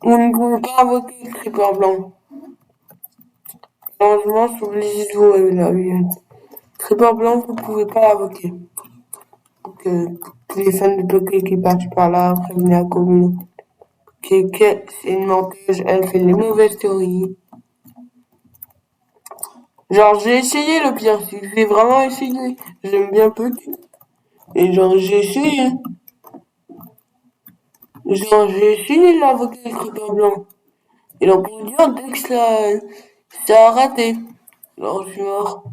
Vous ne pouvez pas invoquer le creeper blanc. Malheureusement, je suis obligé de vous révéler. Creeper blanc, vous pouvez pas l'invoquer. Donc, tous les fans de Poké qui passent par là, prévenez la commune. C'est une menteuse, elle fait les mauvaises théories. Genre, j'ai essayé le pire, j'ai vraiment essayé. J'aime bien Poké. Et genre, j'ai essayé. Genre, j'ai essayé de l'invoquer le creeper blanc. Et donc, pour dire, dès que ça a raté. Alors, je suis mort.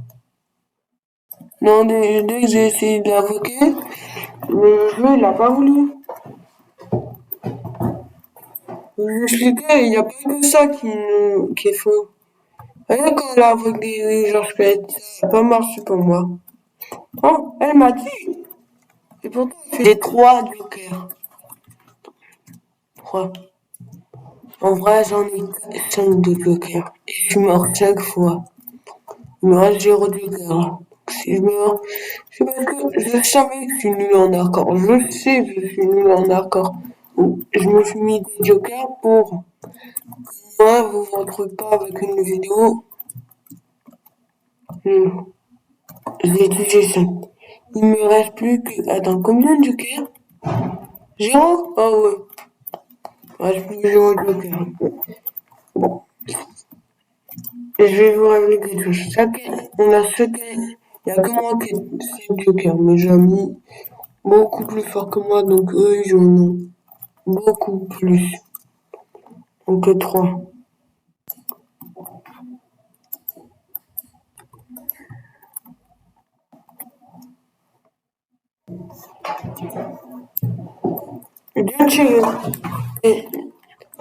Non, dès que j'ai essayé de l'invoquer, le jeu, il a pas voulu. Je vous expliquais, il n'y a pas que ça qui est faux. Rien quand elle invoque des gens squelettes, ça n'a pas marché pour moi. Oh, elle m'a dit. Et pourtant, elle fait des 3 jokers. 3. En vrai, j'en ai 5 de jokers. Et je suis mort chaque fois. Il me reste 0 joker. si je meurs, c'est parce que je savais que je suis nul en hardcore. Je sais que je suis nul en hardcore. Donc, je me suis mis des jokers pour moi, vous vous retrouvez pas avec une vidéo. J'ai touché ça. Il me reste plus que. Attends, combien de jokers? Zéro? Ah ouais. Il me reste plus que zéro joker. Bon. Et je vais vous révéler quelque chose. On a chacun. Il n'y a que moi qui ai 7 jokers. Mes amis, beaucoup plus forts que moi, donc eux, ils en ont beaucoup plus. Donc 3. Bien sûr. Et,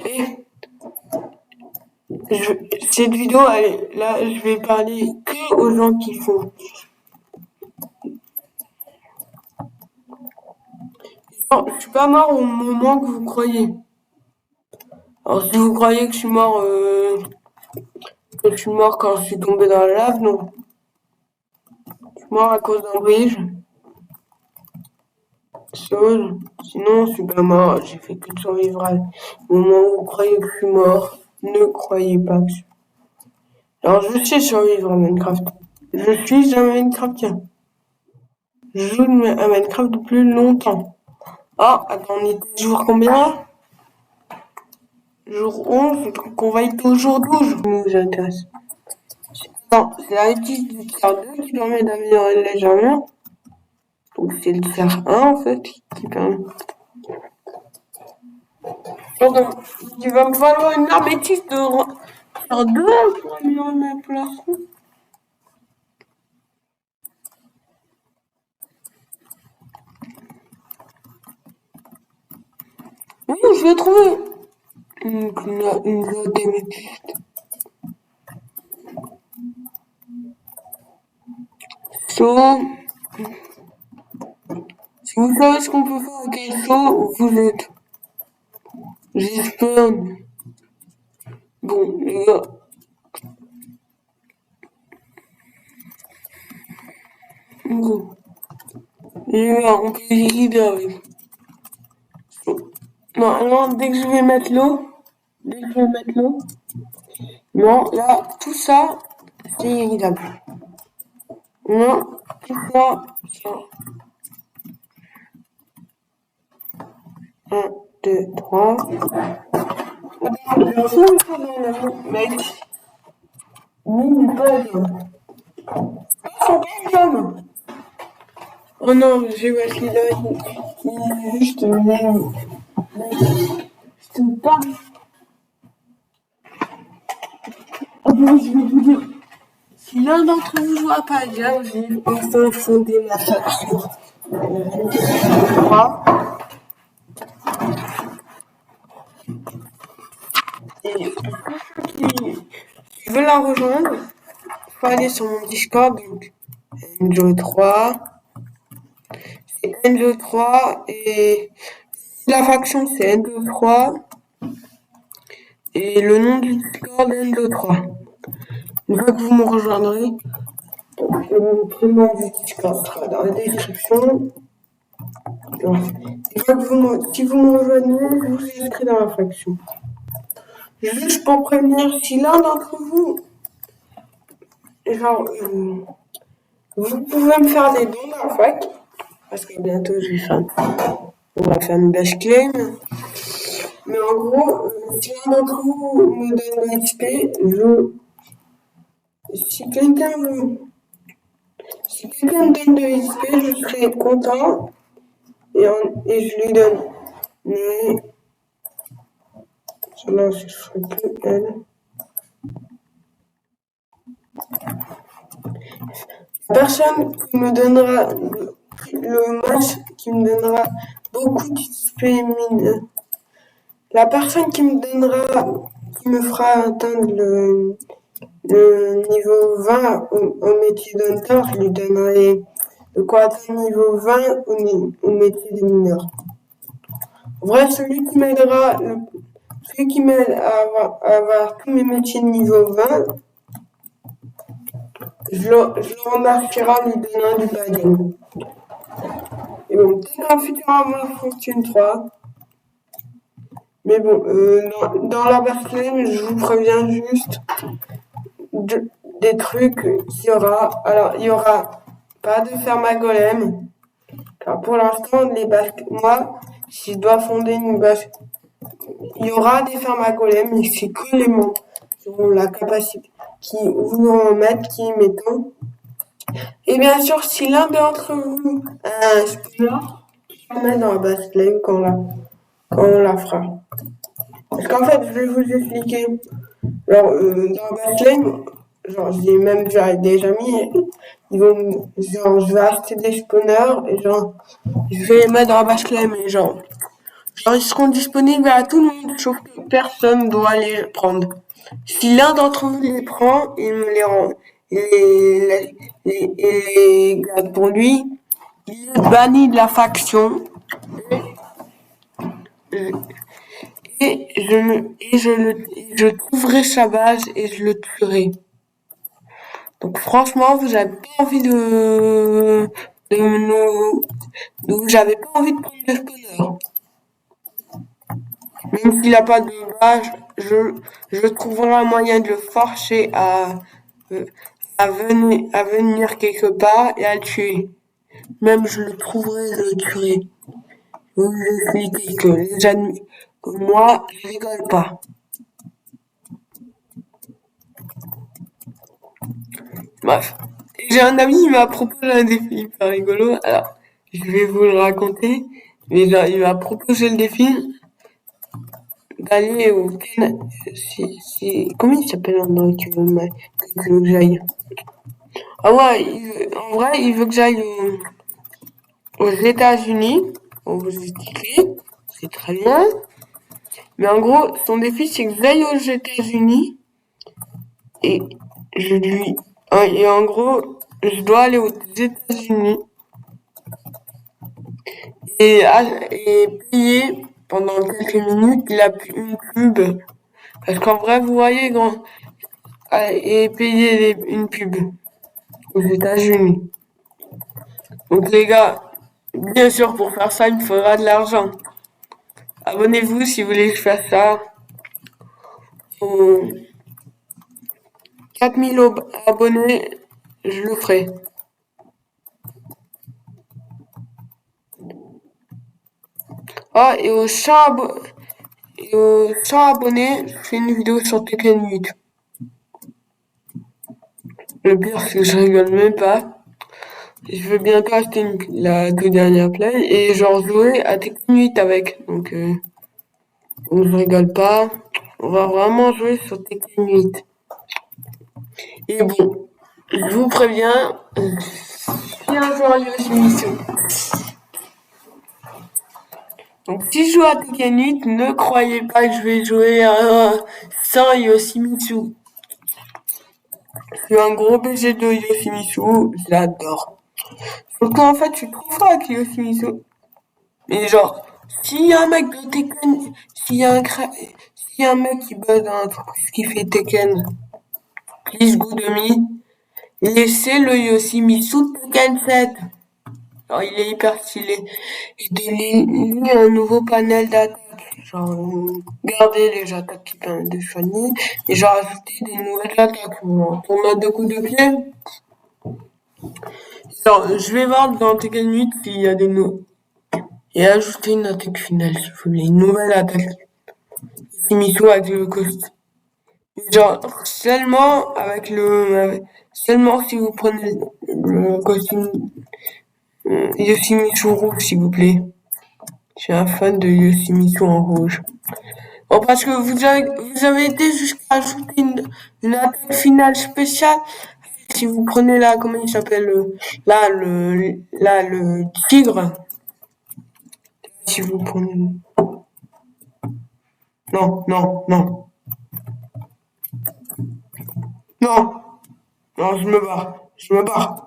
et cette vidéo, là, je vais parler que aux gens qui font. Non, je suis pas mort au moment que vous croyez. Alors si vous croyez que je suis mort, quand je suis tombé dans la lave, non. Je suis mort à cause d'un bridge. Seul. Sinon, je suis pas mort. J'ai fait que de survivre au moment où vous croyez que je suis mort. Ne croyez pas que je suis. Alors je sais survivre à Minecraft. Je suis un Minecraftien. Je joue à Minecraft depuis longtemps. Ah, attends, on était jour combien? Jour 11, donc on va être au jour 12. Ça nous intéresse. Non, c'est la rétisse du tiers 2 qui permet d'améliorer légèrement. Donc c'est le tiers 1 en fait qui permet. Donc il va me falloir une améthyste de tiers 2 pour améliorer mes placements. Oui, je l'ai trouvé. Donc une autre améthyste. So, si vous savez ce qu'on peut faire avec un saut, vous êtes. J'espère. Bon, les gars. Bon. Les gars, on peut y rider avec. Non, dès que je vais mettre l'eau. Non, là, tout ça, c'est irritable. Non, tout ça, ça. 1, 2, 3. Je sens ça dans la main, mec. Mine pas d'homme. Faut pas d'homme. Oh non, j'ai Wesley là, il est juste nul. Je te parle. Oh bon, je vais vous dire. Si l'un d'entre vous joue à Padia, j'ai enfin fondé ma faction. 3. Et qui veut la rejoindre, faut aller sur mon Discord, donc Enjo3. C'est Enjo3 et la faction c'est Enjo3 et le nom du Discord Enjo3. Une fois que vous me rejoindrez, le nom du Discord sera dans la description. Une fois que si vous me rejoignez, je vous inscris dans la faction. Juste pour prévenir, si l'un d'entre vous, genre, vous pouvez me faire des dons dans la fac, parce que bientôt on va faire une bâche claim. Mais en gros, si l'un d'entre vous me donne de l'XP, si quelqu'un me donne de l'XP, je serai content et je lui donne. Mais cela, ce serait plus elle. La personne qui me donnera le match qui me donnera beaucoup d'XP mine. La personne qui me fera atteindre le niveau 20 au métier d'hunter, je lui donnerai de quoi atteindre niveau 20 au métier des mineurs. En vrai, celui qui m'aide à avoir tous mes métiers de niveau 20, je le remercierai en lui donnant du baguette. Et bon, peut-être qu'un futur amour fortune 3. Mais bon, dans la basket, je vous préviens juste des trucs qu'il y aura. Alors, il y aura pas de fermagolem. Car pour l'instant, moi, si je dois fonder une basket, il y aura des fermagolem, mais c'est que les membres qui ont la capacité, qui voudront en mettre, qui y mettront. Et bien sûr, si l'un d'entre vous a un sponsor, on met dans la basket quand on la fera. Parce qu'en fait, je vais vous expliquer. Genre, dans Bethlehem, genre, j'ai même déjà des amis, genre, je vais acheter des spawners, et genre, je vais les mettre dans Bethlehem, et genre, ils seront disponibles à tout le monde, sauf que personne doit les prendre. Si l'un d'entre vous les prend, il me les rend, les garde pour lui, il est banni de la faction, je trouverai sa base et je le tuerai. Donc franchement, vous avez pas envie vous avez pas envie de prendre le spawner. Même s'il n'a pas de base, je trouverai un moyen de le forcer à venir quelque part et à le tuer. Même je le trouverai, je le tuerai. Je vous expliquer que les ennemis, que moi, je rigole pas. Bref. J'ai un ami, il m'a proposé un défi hyper rigolo. Alors, je vais vous le raconter. Mais genre, il m'a proposé le défi d'aller au Canada. Comment il s'appelle l'endroit que veut que j'aille? Ah ouais, en vrai, il veut que j'aille aux États-Unis. On vous expliquer. C'est très bien. Mais en gros, son défi, c'est que j'aille aux États-Unis. Et je lui. Et en gros, je dois aller aux États-Unis et payer pendant quelques minutes une pub. Parce qu'en vrai, vous voyez, et payer une pub aux États-Unis. Donc les gars, bien sûr, pour faire ça, il me faudra de l'argent. Abonnez-vous si vous voulez que je fasse ça. 4000 abonnés, je le ferai. Ah, et aux 100 abonnés, je fais une vidéo sur Tekken 8. Le pire, c'est que je rigole même pas. Je veux bientôt acheter la toute dernière play et genre jouer à Tekken 8 avec. Donc, je rigole pas. On va vraiment jouer sur Tekken 8. Et bon, je vous préviens, si un jour Yoshimitsu. Donc si je joue à Tekken 8, ne croyez pas que je vais jouer sans Yoshimitsu. Je suis un gros BG de Yoshimitsu, je l'adore. Surtout en fait, je suis trop fort avec Yoshimitsu. Mais genre, s'il y a un mec de Tekken, s'il y a un mec qui buzz un truc qui fait Tekken, please go de me, laissez le Yoshimitsu Tekken 7. Genre, il est hyper stylé. Et donnez-lui un nouveau panel d'attaques. Genre, gardez les attaques qui permettent de soigner. Et genre, ajouter des nouvelles attaques. Genre, tournoi de coups de pied. Genre, je vais voir dans Tekken 8 s'il y a des nouveaux. Et ajouter une attaque finale, s'il vous plaît. Une nouvelle attaque. Yoshimitsu avec le costume. Genre, seulement si vous prenez le costume Yoshimitsu rouge, s'il vous plaît. Je suis un fan de Yoshimitsu en rouge. Bon, parce que vous avez été jusqu'à ajouter une attaque finale spéciale. Si vous prenez là, comment il s'appelle, le tigre. Si vous prenez, non, non, non, non, non, je me barre.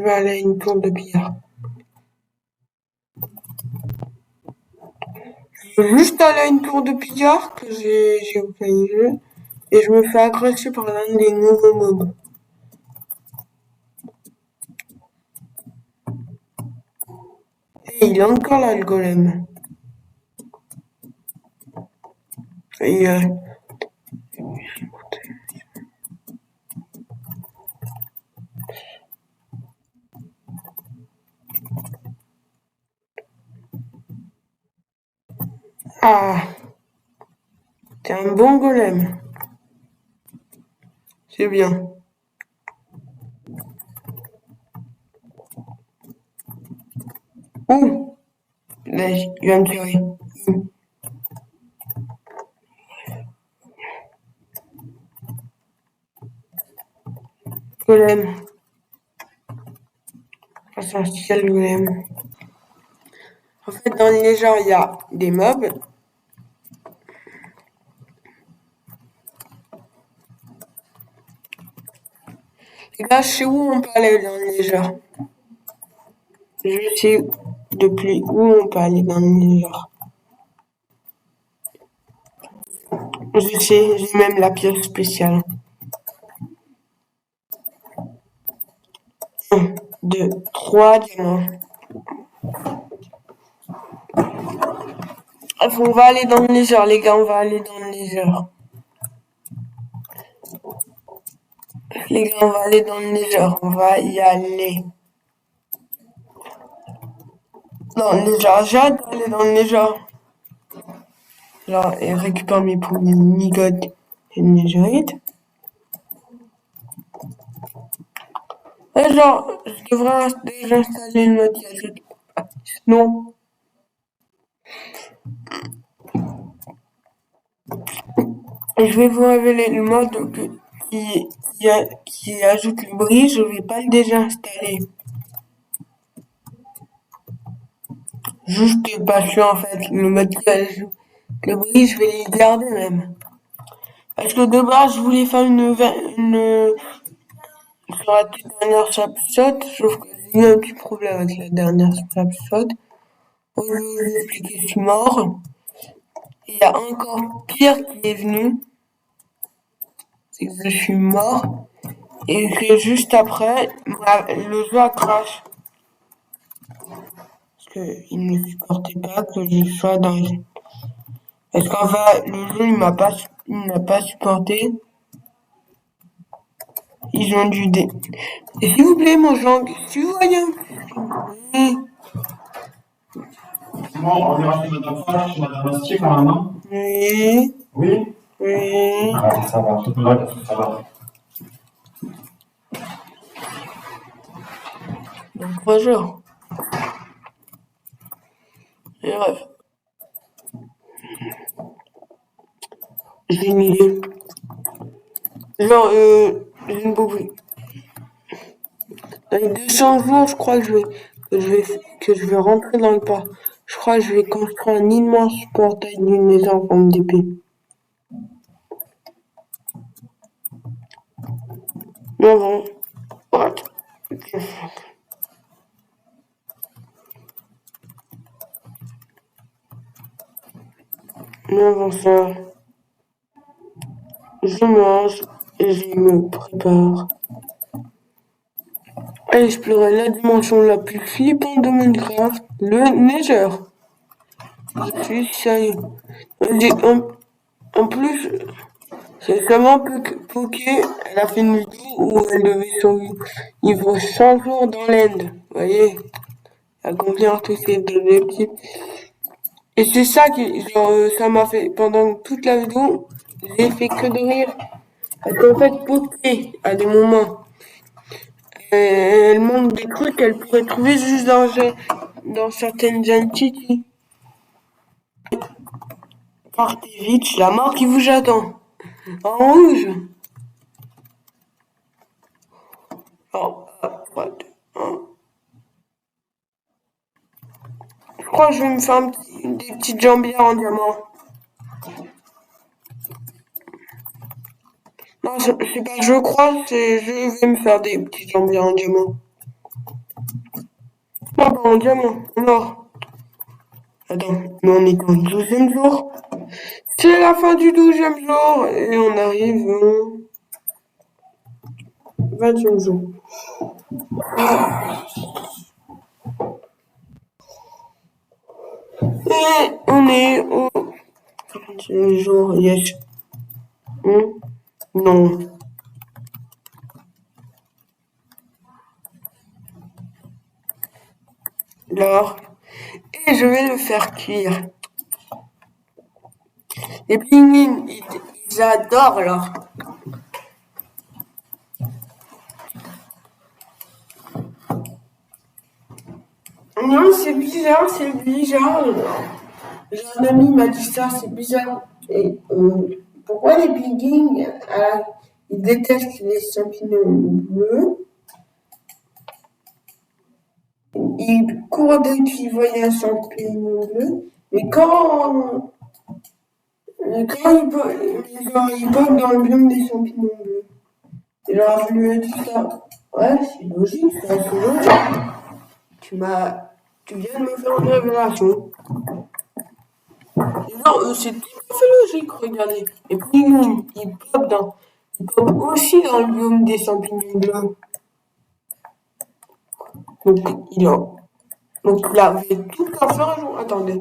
vais aller à une tour de billard. Je vais juste aller à une tour de billard que j'ai oublié le jeu et je me fais agresser par l'un des nouveaux mobs. Et il est encore là le golem. Et ah, t'es un bon golem. C'est bien. Ouh, là, il va me tirer. Golem. Essentiel golem. En fait, dans les genres, il y a des mobs. Et là, je sais où on peut aller dans les genres. Je sais depuis où on peut aller dans les genres. Je sais, j'ai même la pièce spéciale. 1, 2, 3 diamants. On va aller dans le nether, les gars, on va aller dans le nether. Les gars, on va aller dans le nether, on va y aller. Dans le nether, j'ai hâte d'aller dans le nether. Genre, et récupère mes premiers mini-gods et netherite. Et genre, je devrais déjà installer le mode gadget. Non. Et je vais vous révéler le mode qui ajoute le bruit, je vais pas le désinstaller. Juste parce que en fait, le mode qui ajoute le bruit, je vais le garder même. Parce que de base, je voulais faire sur la toute dernière snapshot, sauf que j'ai eu un petit problème avec la dernière snapshot. Au lieu de vous expliquer, je suis mort. Il y a encore pire qui est venu. C'est que je suis mort. Et que juste après, le jeu a crash. Parce qu'il ne supportait pas que je sois dans... Parce qu'en fait, le jeu, il n'a pas supporté. Ils ont dû Et s'il vous plaît, mon Jean, si vous voyez oui. Bon, on va racheter Madame Flash, Madame Astier quand même, non? Oui. Oui? Oui. Ah, ça va, tout va, ça va. Dans 3 jours. Et bref. J'ai une idée. Genre, j'ai une boucle. Dans les 200 jours, je crois que je vais rentrer dans le parc. Je crois que je vais construire un immense portail d'une maison en forme d'épée. Non, bon. What? Non, bon, ça. Je mange et je me prépare à explorer la dimension la plus flippante de Minecraft, le Nether. Je suis sérieux. En plus, c'est seulement Poké, elle a fait une vidéo où elle devait survivre 100 jours dans l'End. Vous voyez, accomplir tous ses objectifs. Et c'est ça qui, genre, ça m'a fait, pendant toute la vidéo, j'ai fait que de rire. Parce qu'en fait, Poké, à des moments, elle manque des trucs qu'elle pourrait trouver juste dans certaines entités. Partez vite, c'est la mort qui vous attend. En rouge. Oh, what? Je crois que je vais me faire des petites jambières en diamant. Non, c'est pas je crois, c'est je vais me faire des petites jambières en diamant. Ah bah en diamant. Alors, attends, mais on est dans le 12e jour. C'est la fin du 12e jour et on arrive au 20e jour. Et on est au 20e jour, yes. Non. Alors, et je vais le faire cuire. Les pingouins, ils adorent alors. Non, c'est bizarre, c'est bizarre. J'ai un ami qui m'a dit ça, c'est bizarre. Et pourquoi les pingouins, ils détestent les champignons bleus? Ils courent dès qu'ils voient un champignon bleu, mais quand ils partent dans le biome des champignons bleus. Et alors je lui ai dit ça. Ouais, c'est logique, c'est assez logique. Tu viens de me faire une révélation. Non, c'est tout à fait logique, regardez. Et puis, ils popent aussi dans le biome des champignons bleus. Donc, il avait tout à fait raison. Attendez.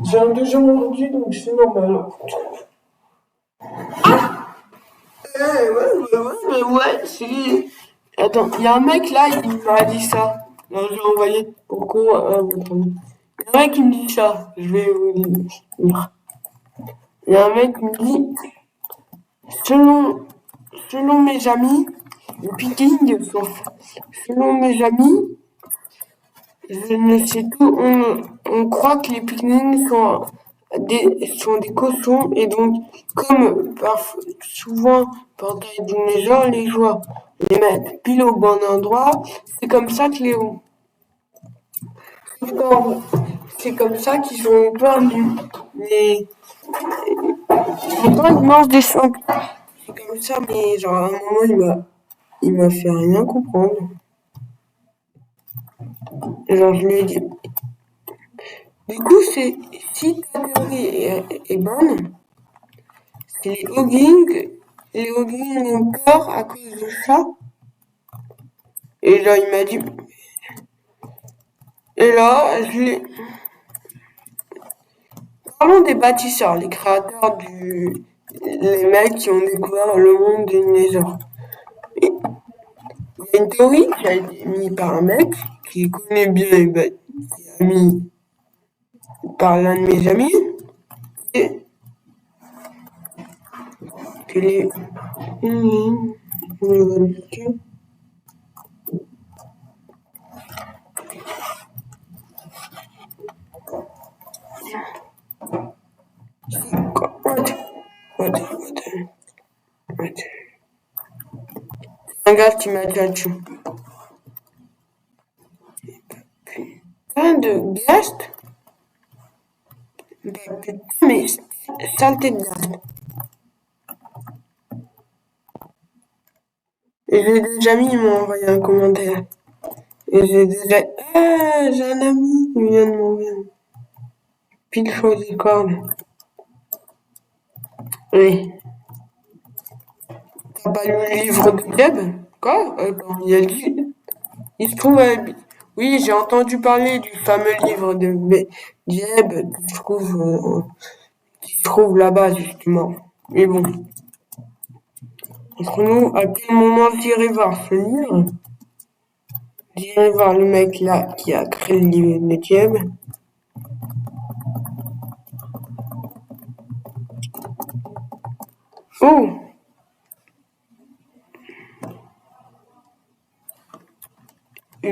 J'ai un deuxième ordi, donc c'est normal. Ouais, c'est... Attends, il y a un mec là, il m'a dit ça. Non, je l'ai envoyé. Pourquoi attendez. Il y a un mec qui me dit ça. Je vais vous lire. Il y a un mec qui me dit, selon mes amis, le picking, selon mes amis, je ne sais tout, on croit que les pickings sont des cochons et donc, comme souvent par taille dinosaure, les joueurs les mettent pile au bon endroit, c'est comme ça que c'est comme ça qu'ils ont perdu. Pourtant, ils mangent des champignons. C'est comme ça, mais genre à un moment, il m'a fait rien comprendre. Genre, je lui ai dit. Du coup, si ta théorie est bonne, c'est les hoggings ont peur à cause de ça. Et là, il m'a dit. Et là, parlons des bâtisseurs, les créateurs les mecs qui ont découvert le monde des dinosaures. Il y a une théorie qui a été mise par un mec qui connaît bien les bâtisseurs, qui a mis par l'un de mes amis, et que les What? Un gars qui m'a dit dessus. Plein de guests. Bah putain, mais saleté de gast. Et j'ai des amis qui m'ont envoyé un commentaire. Et j'ai un ami qui vient de m'envoyer. Pile chaud des cordes. Oui. T'as pas lu le livre de Jeb? Quoi? Il se trouve. Oui, j'ai entendu parler du fameux livre de Jeb qui se trouve là-bas, justement. Mais bon. Entre nous, à quel moment j'irai voir ce livre? J'irai voir le mec là qui a créé le livre de Jeb. Oh!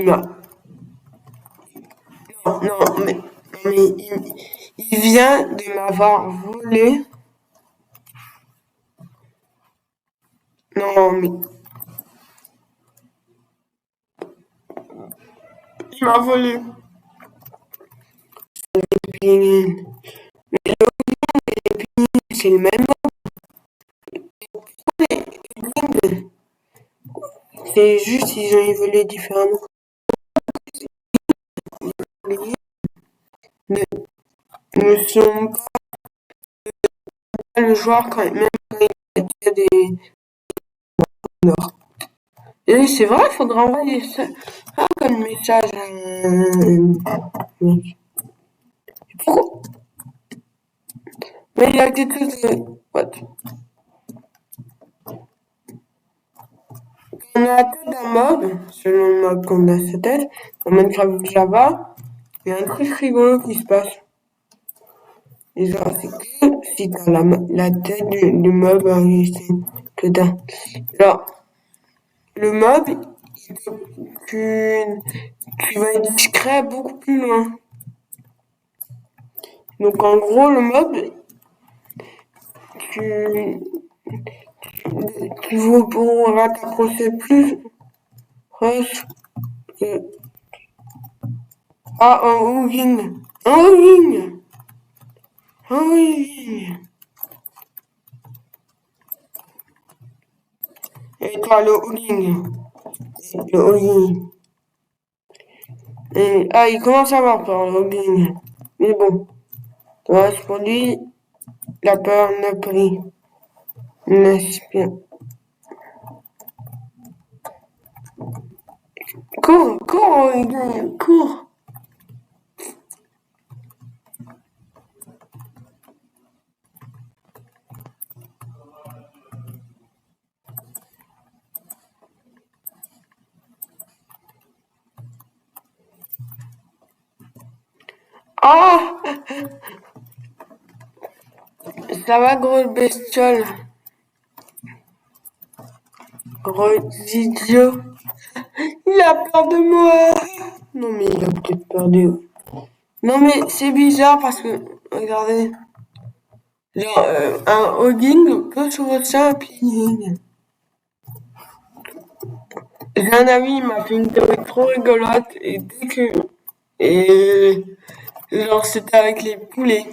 Non, mais il vient de m'avoir volé. Non, mais il m'a volé. C'est le même. c'est juste ils ont évolué différemment. Ne, ne sont pas le joueur même quand il y a des nord. Et c'est vrai, il faudra envoyer ça comme message à mec. Pourquoi? Mais il y a quelque chose de... What? On a la tête d'un mob, selon le mob qu'on a sa tête, en Minecraft Java, il y a un truc rigolo qui se passe. Et genre, c'est que si t'as la tête du mob, que t'as. Genre, le mob, tu vas être discret beaucoup plus loin. Donc en gros, le mob, tu pourras t'approcher plus proche que... Ah, un hogging. Un hogging. Un hogging. Et toi, le hogging. Le hogging. Ah, il commence à avoir peur, le hogging. Mais bon, dommage pour lui, la peur n'a pris. N'est-ce bien? Cours, cours, hogging, cours. Ah! Ça va, grosse bestiole. Gros idiot. Il a peur de moi. Non, mais il a peut-être peur de... Non, mais c'est bizarre parce que, regardez, genre, un hogging peut chevaucher un pigging. J'ai un ami, il m'a fait une théorie trop rigolote et dès que... Et genre, c'était avec les poulets.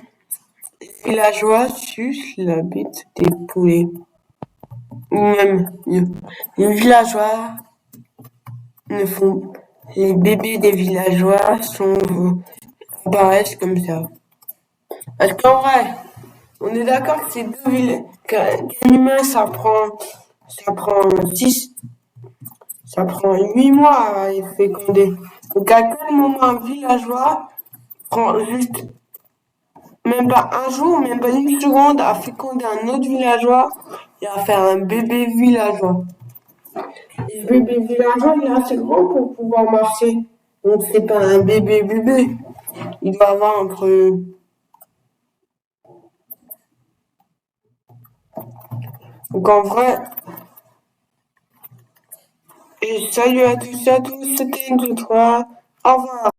Les villageois sucent la bite des poulets. Ou même mieux, les villageois ne font... Les bébés des villageois apparaissent comme ça. Parce qu'en vrai, on est d'accord que c'est qu'un humain, ça prend 8 mois à féconder. Donc à quel moment un villageois prend juste même pas un jour, même pas une seconde à féconder un autre villageois et à faire un bébé villageois. Et le bébé villageois, il est assez grand pour pouvoir marcher. Donc c'est pas un bébé. Il doit avoir entre... Donc en vrai... Et salut à tous et à tous, c'était une de toi. Au revoir.